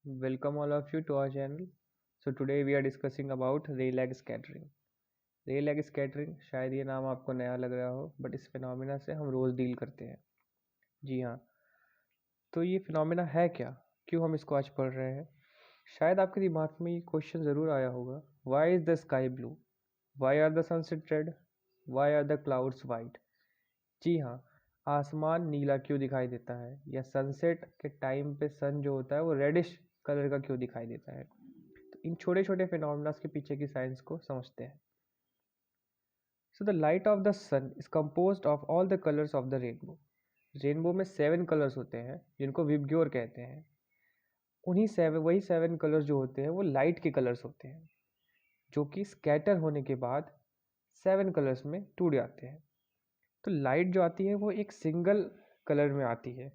Welcome all of you to our channel. So today we are discussing about Rayleigh scattering. Rayleigh scattering शायद ये नाम आपको नया लग रहा हो, बट इस फिनोमिना से हम रोज़ डील करते हैं। जी हाँ, तो ये फिनोमिना है क्या, क्यों हम इसको आज पढ़ रहे हैं? शायद आपके दिमाग में ये क्वेश्चन ज़रूर आया होगा, why is the sky blue, why are the sunset red, why are the clouds white. जी हाँ, आसमान नीला क्यों दिखाई देता है, या सनसेट के टाइम पे सन जो होता है वो रेडिश कलर का क्यों दिखाई देता है। तो इन छोटे छोटे फिनोमिनास के पीछे की साइंस को समझते हैं। So the light of the sun is composed of all the colours of the rainbow. Rainbow में 7 कलर्स होते हैं जिनको विबग्योर कहते हैं। वही 7 कलर्स जो होते हैं वो लाइट के कलर्स होते हैं, जो कि स्कैटर होने के बाद 7 कलर्स में टूट जाते हैं। तो लाइट जो आती है वो एक सिंगल कलर में आती है,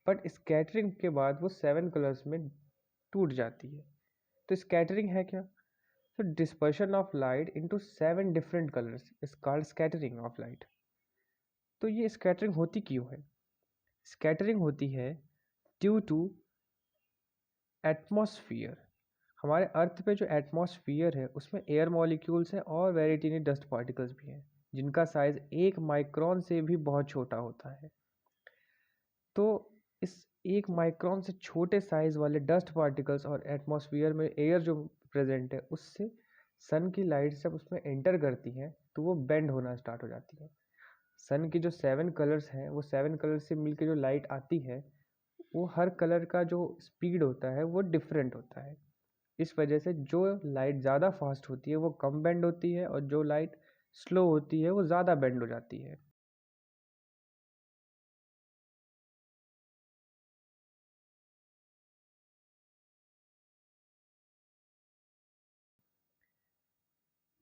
बट स्कैटरिंग के बाद वो 7 कलर्स में टूट जाती है। तो स्कैटरिंग है क्या? So dispersion of light into 7 different colors is called scattering of light. तो ये स्कैटरिंग होती क्यों है? स्कैटरिंग होती है ड्यू टू एटमॉस्फियर। हमारे अर्थ पे जो एटमॉस्फियर है उसमें एयर मॉलिक्यूल्स हैं और वेरी टीनी डस्ट पार्टिकल्स भी हैं, जिनका साइज 1 माइक्रोन से भी बहुत छोटा होता है। तो इस 1 माइक्रोन से छोटे साइज वाले डस्ट पार्टिकल्स और एटमॉस्फियर में एयर जो प्रेजेंट है उससे सन की लाइट जब उसमें एंटर करती है तो वो बेंड होना स्टार्ट हो जाती है। सन की जो 7 कलर्स हैं वो 7 कलर से मिलकर जो लाइट आती है वो हर कलर का जो स्पीड होता है वो डिफरेंट होता है। इस वजह से जो लाइट ज़्यादा फास्ट होती है वो कम बेंड होती है, और जो लाइट स्लो होती है वो ज़्यादा बेंड हो जाती है।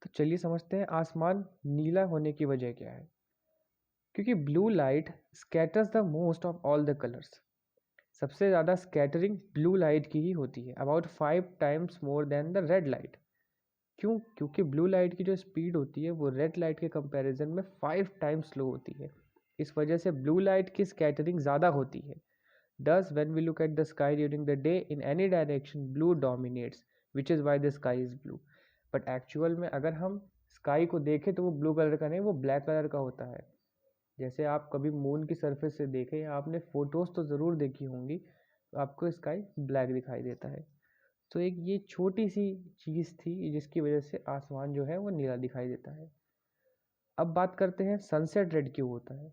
तो चलिए समझते हैं आसमान नीला होने की वजह क्या है। क्योंकि blue light scatters the most of all the colours. सबसे ज़्यादा स्कैटरिंग ब्लू लाइट की ही होती है, about 5 times more than the red light. क्यों? क्योंकि ब्लू लाइट की जो स्पीड होती है वो रेड लाइट के कंपैरिजन में 5 टाइम्स स्लो होती है। इस वजह से ब्लू लाइट की स्कैटरिंग ज़्यादा होती है। Thus, when we look at the sky during the day in any direction, blue dominates, which is why the sky is blue. But actual में अगर हम स्काई को देखें तो वो ब्लू कलर का नहीं, वो ब्लैक कलर का होता है। जैसे आप कभी मून की सरफेस से देखें या आपने फोटोज तो ज़रूर देखी होंगी, तो आपको स्काई ब्लैक दिखाई देता है। तो एक ये छोटी सी चीज़ थी जिसकी वजह से आसमान जो है वो नीला दिखाई देता है। अब बात करते हैं सनसेट रेड क्यों होता है।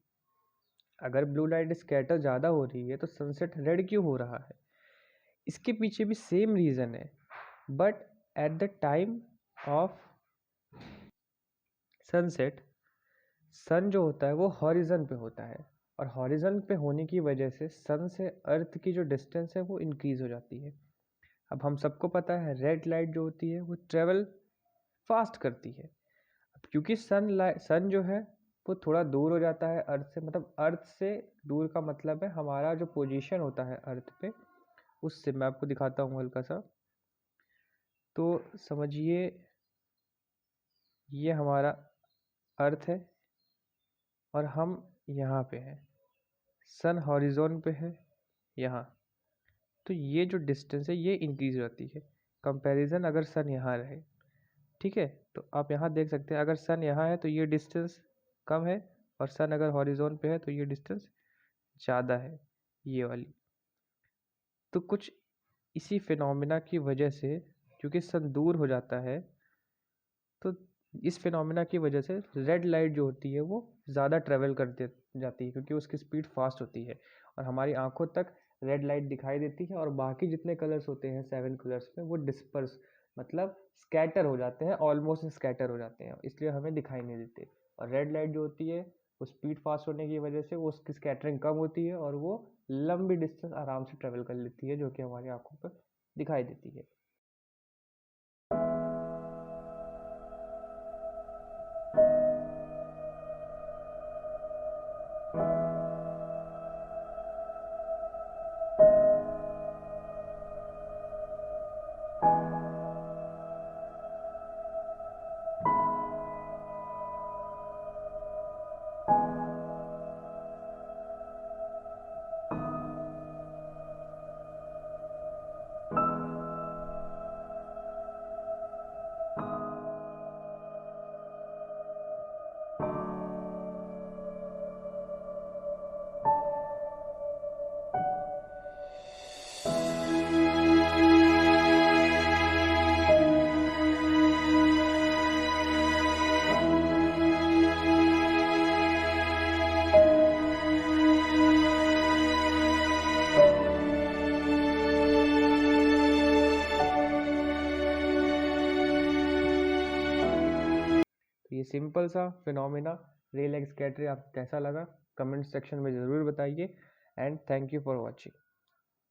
अगर ब्लू लाइट स्कैटर ज़्यादा हो रही है तो सनसेट रेड क्यों हो रहा है? इसके पीछे भी सेम रीज़न है, but at the time of sunset sun जो होता है वो हॉरिजन पे होता है, और हॉरिजन पे होने की वजह से सन से अर्थ की जो डिस्टेंस है वो इंक्रीज हो जाती है। अब हम सबको पता है रेड लाइट जो होती है वो ट्रेवल फास्ट करती है। अब क्योंकि सन जो है वो थोड़ा दूर हो जाता है अर्थ से, मतलब अर्थ से दूर का मतलब है हमारा जो पोजीशन होता है अर्थ पे, उससे मैं आपको दिखाता हूँ हल्का सा। तो समझिए ये हमारा अर्थ है और हम यहाँ पे हैं, सन हॉरिजॉन पे है यहाँ। तो ये जो डिस्टेंस है ये इंक्रीज हो जाती है कंपैरिजन अगर सन यहाँ रहे। ठीक है, तो आप यहाँ देख सकते हैं अगर सन यहाँ है तो ये डिस्टेंस कम है, और सन अगर हॉरिजॉन पे है तो ये डिस्टेंस ज़्यादा है, ये वाली। तो कुछ इसी फिनोमिना की वजह से, क्योंकि सन दूर हो जाता है, तो इस फिनोमिना की वजह से रेड लाइट जो होती है वो ज़्यादा ट्रेवल कर जाती है, क्योंकि उसकी स्पीड फास्ट होती है और हमारी आंखों तक रेड लाइट दिखाई देती है, और बाकी जितने कलर्स होते हैं 7 कलर्स में वो डिस्पर्स, मतलब स्कैटर हो जाते हैं, ऑलमोस्ट स्कैटर हो जाते हैं, इसलिए हमें दिखाई नहीं देते। और रेड लाइट जो होती है वो स्पीड फास्ट होने की वजह से वो उसकी स्कैटरिंग कम होती है और वो लंबी डिस्टेंस आराम से ट्रेवल कर लेती है, जो कि हमारी आंखों पर दिखाई देती है। ये सिंपल सा फिनोमिना रे लैग स्कैटरिंग आपको कैसा लगा कमेंट सेक्शन में ज़रूर बताइए and thank you for watching.